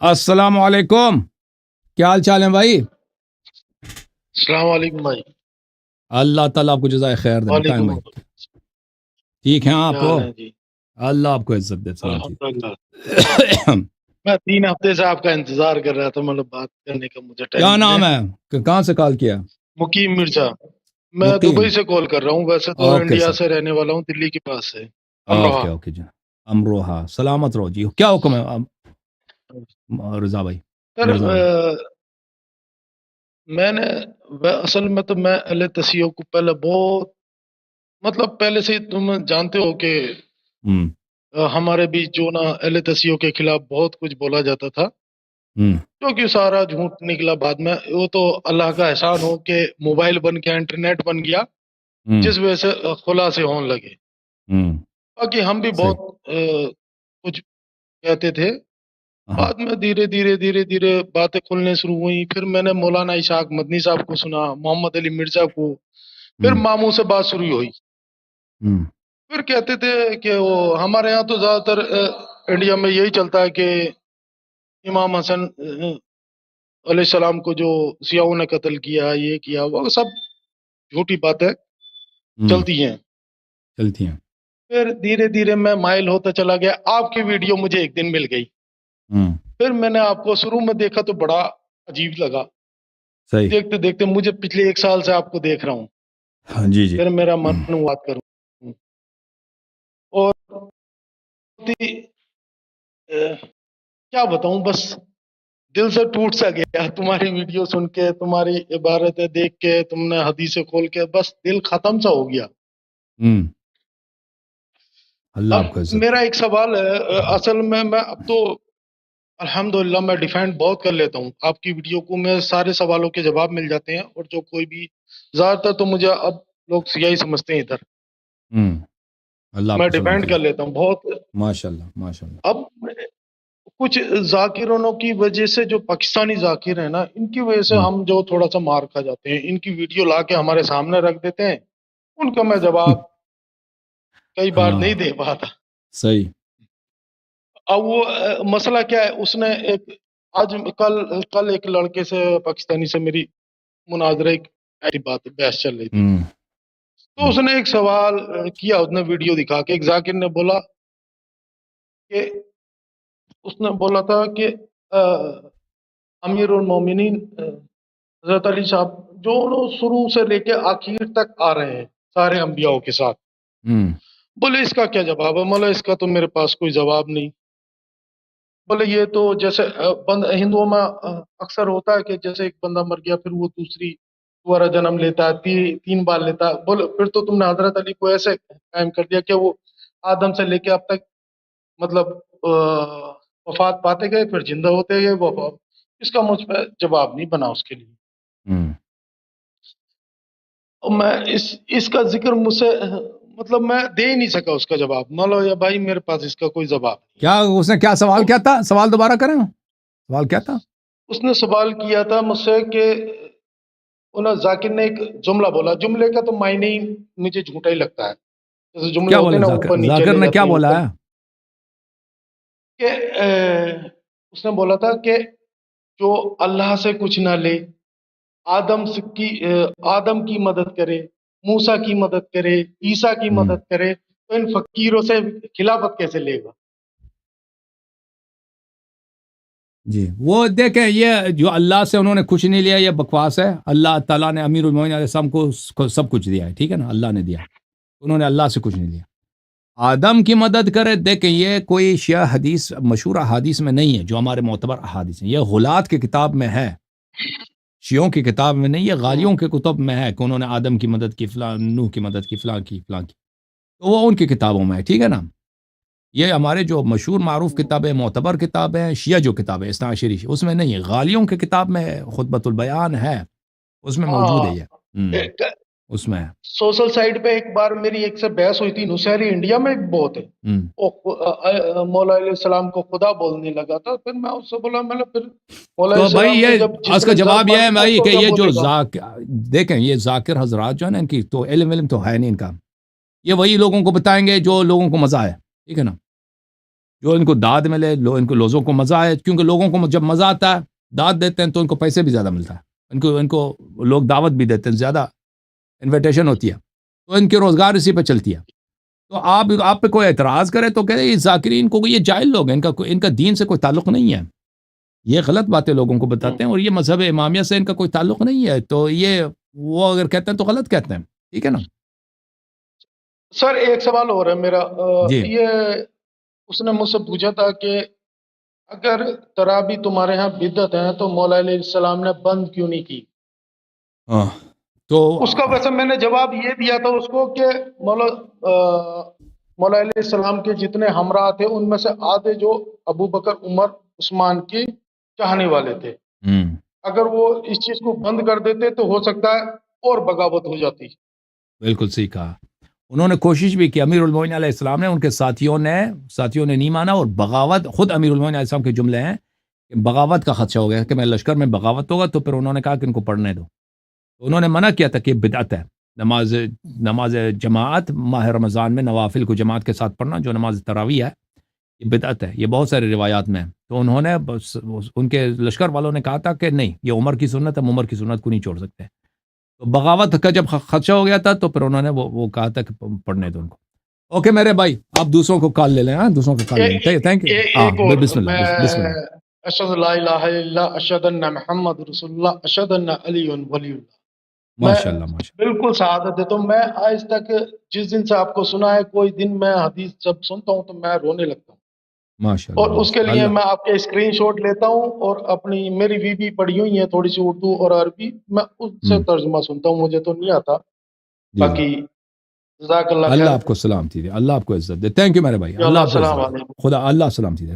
अस्सलाम वालेकुम। क्या हाल चाल है भाई? अस्सलाम वालेकुम भाई। अल्लाह ताला आपको जज़ाए खैर दे। बताएं वालेकुम भाई, अस्सलाम। ठीक हैं क्या आप? हाल है जी? अल्लाह आपको इज्जत दे। सलाम जी। अल्हम्दुलिल्लाह। मैं 3 हफ्ते से आपका इंतजार कर रहा था, मतलब बात करने का मुझे टाइम क्या मिले। नाम है? कहाँ से कॉल किया? मुकीम मिर्जा। मैं दुबई मुकीम। से कॉल कर रहा हूँ, वैसे तो ओके इंडिया सर। से रहने वाला हूँ, दिल्ली के पास से। ओके अमरोहा। ओके जी। अमरोहा, सलामत रहो जी। क्या हुक्म है रजा भाई? सर मिर्जा भाई। मैंने असल में तो मैं एल तसियो को पहले बहुत, मतलब पहले से ही तुम जानते हो कि हम्म हमारे बीच जो ना एल तसियो के खिलाफ बहुत कुछ बोला जाता था, हम्म क्योंकि सारा झूठ निकला बाद में। वो तो अल्लाह का एहसान हो कि मोबाइल बन गया, इंटरनेट बन गया, हम्म जिस वजह से खुलासे होने लगे। हम्म बाकी हम भी सही। बहुत कुछ कहते थे। हाँ। बाद में धीरे धीरे धीरे धीरे बातें खुलने शुरू हुई। फिर मैंने मौलाना इशाक मदनी साहब को सुना, मोहम्मद अली मिर्जा को। फिर हम्म मामू से बात शुरू हुई। हम्म फिर कहते थे कि वो हमारे यहाँ तो ज्यादातर इंडिया में यही चलता है कि इमाम हसन अलैहिस्सलाम को जो सियाओं ने कत्ल किया, ये किया, वो सब झूठी बातें हम्म चलती हैं। चलती हैं। फिर धीरे धीरे मैं माइल होता चला गया। आपकी वीडियो मुझे एक दिन मिल गई। हम्म फिर मैंने आपको शुरू में देखा तो बड़ा अजीब लगा। सही। देखते देखते मुझे पिछले 1 साल से आपको देख रहा हूँ। हाँ जी जी। फिर मेरा मन हुआ बात करूँ। और बहुत ही, क्या बताऊं, बस दिल से टूट सा गया तुम्हारी वीडियो सुन के, तुम्हारी इबारतें देख के, तुमने हदीसें खोल के, बस दिल खत्म सा हो गया। हम्म अल्लाह आपको अब इज्जत दे। मेरा एक सवाल है, असल में मैं अब तो अल्हम्दुलिल्लाह मैं डिफेंड बहुत कर लेता हूँ। आपकी वीडियो को मैं सारे सवालों के जवाब मिल जाते हैं, और जो कोई भी, ज्यादातर तो मुझे अब लोग सियाही समझते हैं इधर, अल्लाह मैं आपको डिफेंड सलामती कर दे। लेता हूँ बहुत। माशाल्लाह माशाल्लाह। अब कुछ जाकिरों की वजह से, जो पाकिस्तानी जाकिर है ना, इनकी वजह से हम्म हम जो थोड़ा सा मार खा जाते हैं। इनकी वीडियो ला के हमारे सामने रख देते हैं, उनका मैं जवाब कई बार नहीं हाँ दे पाता। सही। अब वो मसला क्या है, उसने एक, आज कल कल एक लड़के से, पाकिस्तानी से मेरी मुनाजरे की ऐसी बात बहस चल रही थी। हम्म तो उसने एक सवाल किया, उसने वीडियो दिखा के, एक जाकिर ने बोला कि, उसने बोला था कि अमीरुल मोमिनीन हजरत अली साहब जो लोग शुरू से लेके आखिर तक आ रहे हैं सारे अंबियाओं के साथ, हम्म बोले इसका क्या जवाब है? बोले इसका तो मेरे पास कोई जवाब नहीं। बोले ये तो जैसे हिंदुओं में अक्सर होता है कि जैसे एक बंदा मर गया, फिर वो दूसरी दोबारा जन्म लेता है, 3 बार लेता है। बोले फिर तो तुमने हजरत अली को ऐसे कायम कर दिया कि वो आदम से लेके अब तक, मतलब वफात पाते गए, फिर जिंदा होते गए, वफात। इसका मुझ पर जवाब नहीं बना उसके लिए। हम्म और मैं इसका जिक्र मुझसे, मतलब मैं दे ही नहीं सका उसका जवाब। मान लो या भाई, मेरे पास इसका कोई जवाब नहीं है। क्या उसने, क्या सवाल, तो क्या था सवाल? दोबारा करें, सवाल क्या था? उसने सवाल किया था मुझसे कि, उन्हें जाकिर ने एक जुमला बोला, जुमले का तो मायने ही मुझे झूठा ही लगता है। जैसे जुमले क्या होते बोला हैं ना, जाकिर? ऊपर नीचे जाकिर ले ने क्या जाते हैं, बोला ऊपर है? के उसने बोला था कि जो अल्लाह से कुछ ना ले, आदम की मदद करे, मूसा की मदद करे, ईसा की हम्म मदद करे, तो इन फकीरों से खिलाफत कैसे लेगा? जी, वो देखें, ये जो अल्लाह से उन्होंने कुछ नहीं लिया, ये बकवास है। अल्लाह ताला ने अमीरुल मोमिनीन अलैहिस्सलाम को सब कुछ दिया है, ठीक है ना? अल्लाह ने दिया, उन्होंने अल्लाह से कुछ नहीं लिया। आदम की मदद करे, देखें, ये कोई शिया हदीस, मशहूर अहादीस में नहीं है, जो हमारे मोतबर अहादीस हैं। ये गुलात की किताब में है, शियों की किताब में नहीं है, हम्म, गालियों के कुतुब में है कि उन्होंने आदम की मदद की, फलां नूह की मदद की, फलां की, फलां की। तो वो उनकी किताबों में है, ठीक है ना? ये हमारे जो मशहूर मारूफ हम्म। किताबें, मोतबर किताबें हैं, शिया जो किताबें इस्ना अशरी, उसमें नहीं है। गालियों की किताब में खुतबतुल बयान है, उसमें मौजूद है ये। हाँ, उसमें है। सोशल साइट पे एक बार मेरी एक से बहस हुई थी, नुसैरी इंडिया में एक बहुत है, हम्म वो मौला अलैहिस्सलाम को खुदा बोलने लगा था। फिर मैं उससे बोला, मैंने फिर मौला तो भाई अलैहिस्सलाम ये, ने जब उसका जिसमें जर जवाब यह मांगी है तो भाई उसको कि क्या ये जो बोलेगा? देखें, ये जाकिर हजरात जो है ना, इनकी तो इल्म विल्म तो है नहीं इनका। ये वही लोगों को बताएंगे जो लोगों को मजा है, ठीक है ना? جو ان کو داد ملے، ان کو لوگوں کو مزہ آئے، کیونکہ لوگوں کو جب مزہ آتا ہے داد دیتے ہیں تو ان کو پیسے بھی زیادہ ملتا ہے، ان کو لوگ دعوت بھی دیتے ہیں، زیادہ انویٹیشن ہوتی ہے، تو ان کی روزگار اسی پہ چلتی ہے۔ تو آپ پہ کوئی اعتراض کرے تو کہے یہ ذاکرین کو، یہ جاہل لوگ ہیں، ان کا دین سے کوئی تعلق نہیں ہے، یہ غلط باتیں لوگوں کو بتاتے ہیں، اور یہ مذہب امامیہ سے ان کا کوئی تعلق نہیں ہے، تو یہ وہ اگر کہتے ہیں تو غلط کہتے ہیں، ٹھیک ہے نا؟ سر ایک سوال اور ہے میرا، جی یہ اس نے مجھ سے پوچھا تھا کہ اگر تراویح تمہارے ہاں بدعت ہیں تو مولا علیہ السلام نے بند کیوں نہیں کی؟ ہاں، تو اس کا ویسے میں نے جواب یہ دیا تھا اس کو کہ مولا علیہ السلام کے جتنے ہمراہ تھے ان میں سے آدھے جو ابو بکر عمر عثمان کی چاہنے والے تھے، ہم، اگر وہ اس چیز کو بند کر دیتے تو ہو سکتا ہے اور بغاوت ہو جاتی۔ بالکل صحیح کہا، انہوں نے کوشش بھی کی، امیر المومنین علیہ السلام نے، ان کے ساتھیوں نے نہیں مانا، اور بغاوت، خود امیر المومنین علیہ السلام کے جملے ہیں کہ بغاوت کا خدشہ ہو گیا کہ میں لشکر میں بغاوت ہوگا، تو پھر انہوں نے کہا کہ ان کو پڑھنے دو، تو انہوں نے منع کیا تھا کہ بدعت ہے نماز جماعت ماہ رمضان میں نوافل کو جماعت کے ساتھ پڑھنا، جو نماز تراویح ہے یہ بدعت ہے، یہ بہت سارے روایات میں ہے، تو انہوں نے ان کے لشکر والوں نے کہا تھا کہ نہیں، یہ عمر کی سنت ہے، ہم عمر کی سنت کو نہیں چھوڑ سکتے، تو بغاوت کا جب خدشہ ہو گیا تھا تو پھر انہوں نے وہ کہا تھا کہ پڑھنے دو ان کو۔ اوکے میرے بھائی، آپ دوسروں کو کال لے لیں، ہاں دوسروں کو کال لے لیں، تھینک یو، ایک اور، بسم اللہ، میں بسم اللہ۔ اشہد لا الہ الا اللہ، اشہد ان محمد رسول اللہ، اشہد ان علی ولی اللہ، میں ماشاء اللہ، ماشاء بالکل شہادت دیتا ہوں۔ میں آج تک جس دن سے آپ کو سنا ہے، کوئی دن میں حدیث جب سنتا ہوں تو میں رونے لگتا ہوں، اللہ، ماشاء اللہ، اور اس کے ماشاء لیے اللہ، میں آپ کے اسکرین شاٹ لیتا ہوں، اور اپنی میری بھی پڑھی ہوئی ہیں تھوڑی سی اردو اور عربی، میں اس سے ترجمہ سنتا ہوں، مجھے تو نہیں آتا، جی جی، باقی جزاک اللہ اللہ خیر۔ آپ کو سلامتی دے، اللہ آپ کو عزت دے، تھینک یو میرے بھائی، یا اللہ اللہ آپ کو عزت السلام دے، علیکم۔ خدا اللہ سلامتی دے۔